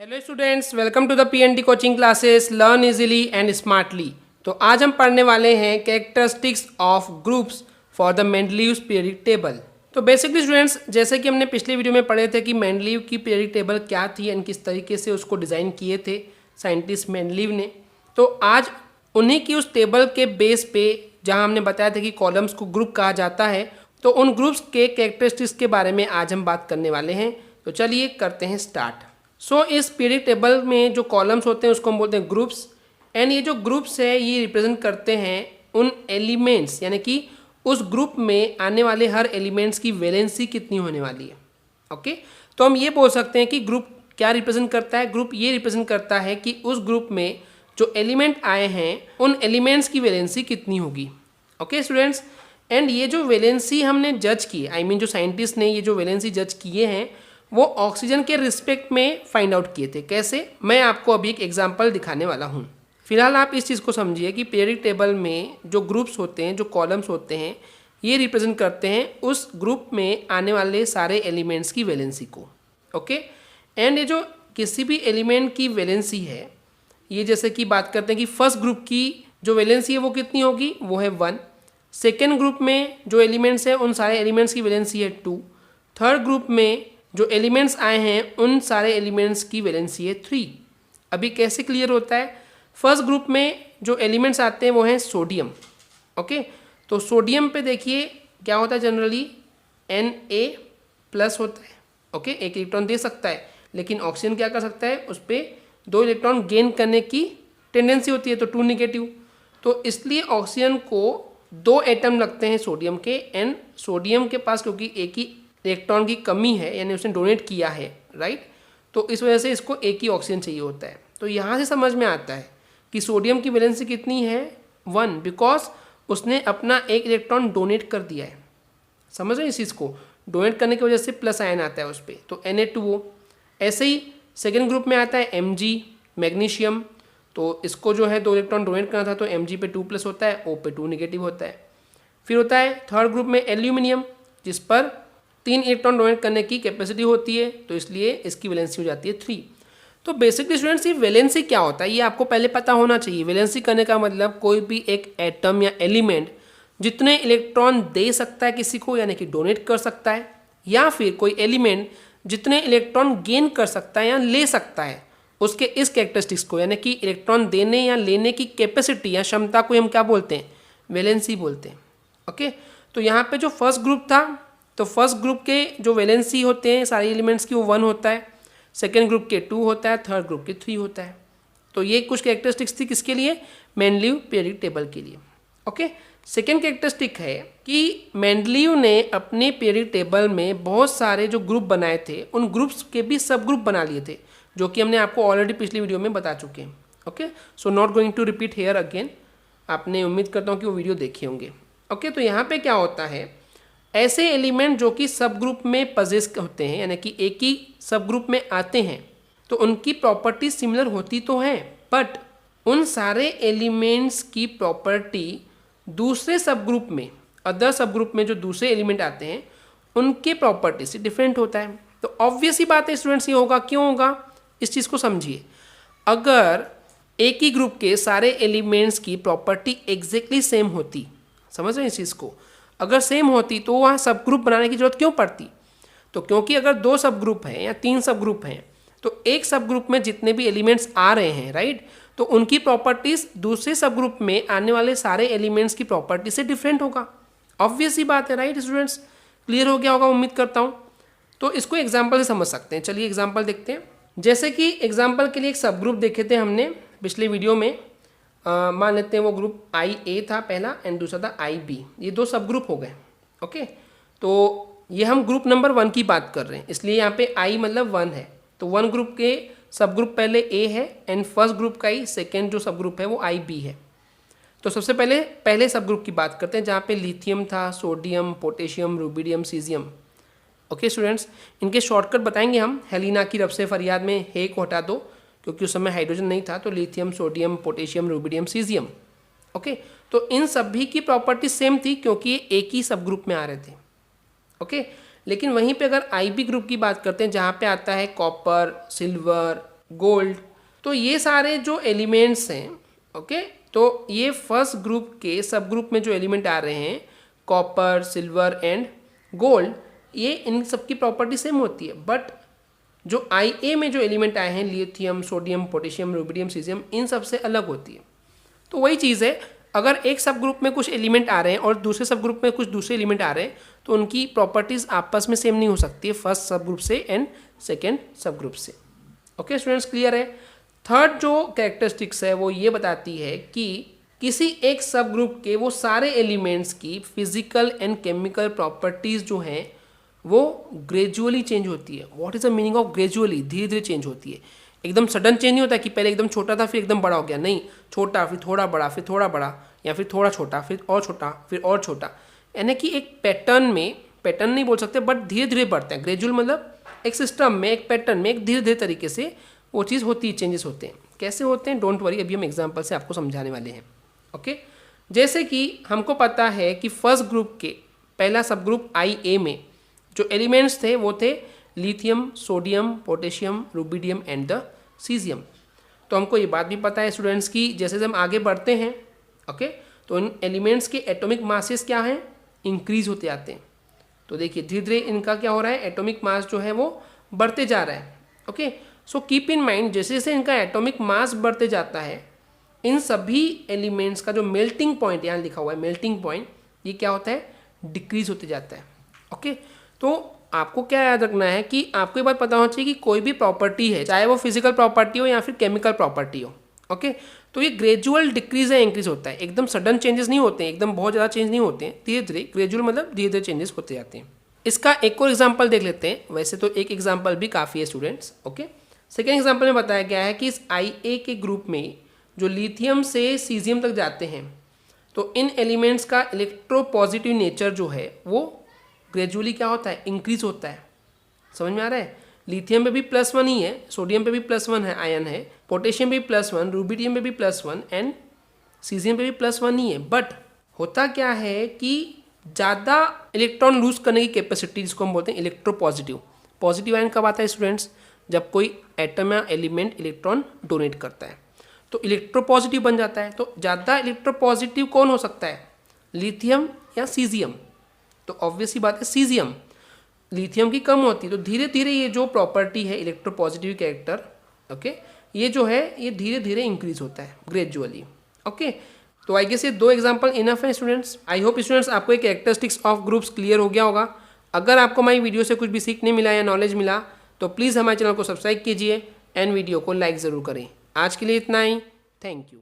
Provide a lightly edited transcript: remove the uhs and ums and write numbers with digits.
Hello students, welcome to the PND coaching classes learn easily and smartly. तो आज हम पढ़ने वाले हैं characteristics of groups for the Mendeleev's periodic table. तो बेसिकली स्टूडेंट्स, जैसे कि हमने पिछले वीडियो में पढ़े थे कि मेंडलीव की पीरियोडिक टेबल क्या थी एंड किस तरीके से उसको डिज़ाइन किए थे साइंटिस्ट मेंडलीव ने। तो आज उन्हीं की उस टेबल के बेस पे, जहाँ हमने बताया था कि कॉलम्स को ग्रुप कहा जाता है, तो उन ग्रुप्स के कैरेक्टरिस्टिक्स के बारे में आज हम बात करने वाले हैं। तो चलिए करते हैं स्टार्ट। इस पीरियोडिक टेबल में जो कॉलम्स होते हैं उसको हम बोलते हैं ग्रुप्स। एंड ये जो ग्रुप्स है ये रिप्रेजेंट करते हैं उन एलिमेंट्स, यानी कि उस ग्रुप में आने वाले हर एलिमेंट्स की वैलेंसी कितनी होने वाली है। ओके, तो हम ये बोल सकते हैं कि ग्रुप क्या रिप्रेजेंट करता है। ग्रुप ये रिप्रेजेंट करता है कि उस ग्रुप में जो एलिमेंट आए हैं उन एलिमेंट्स की वैलेंसी कितनी होगी। ओके स्टूडेंट्स, एंड ये जो वैलेंसी हमने जज की, आई मीन जो साइंटिस्ट ने ये जो वैलेंसी जज किए हैं वो ऑक्सीजन के रिस्पेक्ट में फाइंड आउट किए थे। कैसे, मैं आपको अभी एक एग्जांपल दिखाने वाला हूँ। फिलहाल आप इस चीज़ को समझिए कि पीरियोडिक टेबल में जो ग्रुप्स होते हैं, जो कॉलम्स होते हैं, ये रिप्रेजेंट करते हैं उस ग्रुप में आने वाले सारे एलिमेंट्स की वैलेंसी को। ओके, एंड ये जो किसी भी एलिमेंट की वैलेंसी है, ये जैसे कि बात करते हैं कि फर्स्ट ग्रुप की जो वैलेंसी है वो कितनी होगी, वो है 1। सेकेंड ग्रुप में जो एलिमेंट्स हैं उन सारे एलिमेंट्स की वैलेंसी है 2। थर्ड ग्रुप में जो एलिमेंट्स आए हैं उन सारे एलिमेंट्स की वैलेंसी है 3। अभी कैसे क्लियर होता है, फर्स्ट ग्रुप में जो एलिमेंट्स आते हैं वो हैं सोडियम। ओके, तो सोडियम पे देखिए क्या होता है, जनरली Na+ होता है। ओके, एक इलेक्ट्रॉन दे सकता है, लेकिन ऑक्सीजन क्या कर सकता है, उस पर 2 इलेक्ट्रॉन गेन करने की टेंडेंसी होती है, तो 2 नेगेटिव। तो इसलिए ऑक्सीजन को 2 एटम लगते हैं सोडियम के, एंड सोडियम के पास क्योंकि एक ही इलेक्ट्रॉन की कमी है, यानी उसने डोनेट किया है, राइट, तो इस वजह से इसको एक ही ऑक्सीजन चाहिए होता है। तो यहाँ से समझ में आता है कि सोडियम की वैलेंसी कितनी है, 1, बिकॉज उसने अपना एक इलेक्ट्रॉन डोनेट कर दिया है। समझ रहे हैं इस चीज़ को, डोनेट करने की वजह से प्लस आयन आता है उस पर, तो Na2O। ऐसे ही सेकेंड ग्रुप में आता है Mg, मैग्नीशियम, तो इसको जो है 2 इलेक्ट्रॉन डोनेट करना था, तो Mg पे 2+ होता है, O पे 2 नेगेटिव होता है। फिर होता है थर्ड ग्रुप में एल्यूमिनियम, जिस पर 3 इलेक्ट्रॉन डोनेट करने की कैपेसिटी होती है, तो इसलिए इसकी वैलेंसी हो जाती है 3। तो बेसिकली स्टूडेंट्स, ये वैलेंसी क्या होता है ये आपको पहले पता होना चाहिए। वैलेंसी करने का मतलब कोई भी एक एटम या एलिमेंट जितने इलेक्ट्रॉन दे सकता है किसी को, यानी कि डोनेट कर सकता है, या फिर कोई एलिमेंट जितने इलेक्ट्रॉन गेन कर सकता है या ले सकता है, उसके इस कैरेक्टरिस्टिक्स को, यानी कि इलेक्ट्रॉन देने या लेने की कैपेसिटी या क्षमता को हम क्या बोलते हैं, वैलेंसी बोलते हैं। ओके, तो यहाँ पे जो फर्स्ट ग्रुप था, तो फर्स्ट ग्रुप के जो वैलेंसी होते हैं सारे एलिमेंट्स की, वो 1 होता है। सेकेंड ग्रुप के 2 होता है, थर्ड ग्रुप के 3 होता है। तो ये कुछ कैरेक्टरिस्टिक्स थी किसके लिए, मेंडलीव पीरियोडिक टेबल के लिए। ओके, सेकेंड कैरेक्टरिस्टिक है कि मेंडलीव ने अपने पीरियोडिक टेबल में बहुत सारे जो ग्रुप बनाए थे, उन ग्रुप्स के भी सब ग्रुप बना लिए थे, जो कि हमने आपको ऑलरेडी पिछली वीडियो में बता चुके हैं। Okay, so not going to repeat here again. आपने उम्मीद करता हूँ कि वो वीडियो देखे होंगे। ओके, तो यहाँ पे क्या होता है, ऐसे एलिमेंट जो कि सब ग्रुप में पजेस होते हैं, यानी कि एक ही सब ग्रुप में आते हैं, तो उनकी प्रॉपर्टी सिमिलर होती तो है, बट उन सारे एलिमेंट्स की प्रॉपर्टी दूसरे सब ग्रुप में, अदर सब ग्रुप में जो दूसरे एलिमेंट आते हैं उनके प्रॉपर्टी से डिफरेंट होता है। तो ऑब्वियस ही बात है स्टूडेंट्स, ये होगा। क्यों होगा, इस चीज़ को समझिए। अगर एक ही ग्रुप के सारे एलिमेंट्स की प्रॉपर्टी एग्जैक्टली सेम होती, समझ रहे हैं इस चीज़ को, अगर सेम होती तो वहाँ सब ग्रुप बनाने की जरूरत क्यों पड़ती। तो क्योंकि अगर 2 सब ग्रुप हैं या 3 सब ग्रुप हैं, तो एक सब ग्रुप में जितने भी एलिमेंट्स आ रहे हैं, राइट, तो उनकी प्रॉपर्टीज दूसरे सब ग्रुप में आने वाले सारे एलिमेंट्स की प्रॉपर्टी से डिफरेंट होगा। ऑब्वियस ही बात है, राइट स्टूडेंट्स, क्लियर हो गया होगा उम्मीद करता हूँ। तो इसको एग्जाम्पल से समझ सकते हैं। चलिए एग्जाम्पल देखते हैं। जैसे कि एग्जाम्पल के लिए एक सब ग्रुप देखे थे हमने पिछले वीडियो में। मान लेते हैं वो ग्रुप IA था पहला, एंड दूसरा था IB। ये 2 सब ग्रुप हो गए। ओके, तो ये हम ग्रुप नंबर 1 की बात कर रहे हैं, इसलिए यहाँ पे I मतलब 1 है। तो 1 ग्रुप के सब ग्रुप पहले A है, एंड फर्स्ट ग्रुप का ही सेकेंड जो सब ग्रुप है वो IB है। तो सबसे पहले सब ग्रुप की बात करते हैं, जहाँ पे लिथियम था, sodium, potassium, rubidium, caesium. Okay students, इनके शॉर्टकट बताएंगे हम। हेलिना की रब से फरियाद में हे को हटा दो, क्योंकि उस समय हाइड्रोजन नहीं था, तो lithium, sodium, potassium, rubidium, caesium. Okay, तो इन सभी की प्रॉपर्टी सेम थी क्योंकि ये एक ही सब ग्रुप में आ रहे थे। ओके, लेकिन वहीं पे अगर IB ग्रुप की बात करते हैं, जहाँ पे आता है कॉपर, सिल्वर, गोल्ड। तो ये सारे जो एलिमेंट्स हैं, ओके, तो ये फर्स्ट ग्रुप के सब ग्रुप में जो एलिमेंट आ रहे हैं कॉपर, सिल्वर एंड गोल्ड, ये इन सबकी प्रॉपर्टी सेम होती है, बट जो IA में जो एलिमेंट आए हैं lithium, sodium, potassium, rubidium, caesium, इन सबसे अलग होती है। तो वही चीज़ है, अगर एक सब ग्रुप में कुछ एलिमेंट आ रहे हैं और दूसरे सब ग्रुप में कुछ दूसरे एलिमेंट आ रहे हैं तो उनकी प्रॉपर्टीज़ आपस में सेम नहीं हो सकती है, फर्स्ट सब ग्रुप से एंड सेकेंड सब ग्रुप से। ओके स्टूडेंट्स, क्लियर है। थर्ड जो कैरेक्टरिस्टिक्स है वो ये बताती है कि किसी एक सब ग्रुप के वो सारे एलिमेंट्स की फिजिकल एंड केमिकल प्रॉपर्टीज़ जो हैं वो ग्रेजुअली चेंज होती है। What is the meaning of gradually? धीरे धीरे चेंज होती है, एकदम सडन चेंज नहीं होता कि पहले एकदम छोटा था फिर एकदम बड़ा हो गया, नहीं, छोटा फिर थोड़ा बड़ा फिर थोड़ा बड़ा, या फिर थोड़ा छोटा फिर और छोटा फिर और छोटा, यानी कि एक पैटर्न में, पैटर्न नहीं बोल सकते बट धीरे धीरे बढ़ते हैं। ग्रेजुअल मतलब एक सिस्टम में, एक पैटर्न में, एक धीरे धीरे तरीके से वो चीज़ होती है, चेंजेस होते हैं। कैसे होते हैं? डोंट वरी, अभी हम एग्जाम्पल से आपको समझाने वाले हैं। ओके, जैसे कि हमको पता है कि फर्स्ट ग्रुप के पहला सब ग्रुप IA में जो एलिमेंट्स थे वो थे lithium, sodium, potassium, rubidium and the caesium. तो हमको ये बात भी पता है स्टूडेंट्स की जैसे जैसे हम आगे बढ़ते हैं, ओके, तो इन एलिमेंट्स के एटॉमिक मासेस क्या हैं? इंक्रीज होते जाते हैं। तो देखिए धीरे धीरे इनका क्या हो रहा है, एटॉमिक मास जो है वो बढ़ते जा रहा है। Okay, so keep in mind जैसे जैसे इनका एटॉमिक मास बढ़ते जाता है, इन सभी एलिमेंट्स का जो मेल्टिंग पॉइंट यहाँ लिखा हुआ है, मेल्टिंग पॉइंट, ये क्या होता है? डिक्रीज होते जाता है। ओके, तो आपको क्या याद रखना है कि आपको ये बात पता होना चाहिए कि कोई भी प्रॉपर्टी है, चाहे वो फिजिकल प्रॉपर्टी हो या फिर केमिकल प्रॉपर्टी हो, ओके, तो ये ग्रेजुअल डिक्रीज या इंक्रीज होता है, एकदम सडन चेंजेस नहीं होते हैं, एकदम बहुत ज़्यादा चेंज नहीं होते हैं, धीरे धीरे, ग्रेजुअल मतलब धीरे धीरे चेंजेस होते जाते हैं। इसका एक और एग्जाम्पल देख लेते हैं। वैसे तो एक एग्जाम्पल भी काफ़ी है स्टूडेंट्स। ओके, सेकेंड एग्जाम्पल में बताया गया है कि इस IA के ग्रुप में जो लिथियम से सीजियम तक जाते हैं तो इन एलिमेंट्स का इलेक्ट्रोपॉजिटिव नेचर जो है वो ग्रेजुअली क्या होता है? इंक्रीज होता है। समझ में आ रहा है? लिथियम पे भी +1 ही है, सोडियम पे भी +1 है, आयन है, पोटेशियम पे भी +1, रुबिडियम पे भी +1 एंड सीजियम पे भी +1 ही है। बट होता क्या है कि ज़्यादा इलेक्ट्रॉन लूज करने की कैपेसिटी, जिसको हम बोलते हैं इलेक्ट्रोपॉजिटिव। पॉजिटिव आयन कब आता है स्टूडेंट्स? जब कोई एटम या एलिमेंट इलेक्ट्रॉन डोनेट करता है तो इलेक्ट्रोपॉजिटिव बन जाता है। तो ज़्यादा इलेक्ट्रोपॉजिटिव कौन हो सकता है? लिथियम या सीजियम? तो ऑब्वियसली बात है सीजियम। लिथियम की कम होती है तो धीरे धीरे ये जो प्रॉपर्टी है इलेक्ट्रोपॉजिटिव कैरेक्टर, ओके, ये जो है ये धीरे धीरे इंक्रीज होता है ग्रेजुअली। ओके, तो आई गेस ये दो एग्जांपल इनफ है स्टूडेंट्स। आई होप स्टूडेंट्स आपको एक कैरेक्टरिस्टिक्स ऑफ ग्रुप्स क्लियर हो गया होगा। अगर आपको हमारी वीडियो से कुछ भी सीखने मिला या नॉलेज मिला तो प्लीज़ हमारे चैनल को सब्सक्राइब कीजिए एंड वीडियो को लाइक ज़रूर करें। आज के लिए इतना ही, थैंक यू।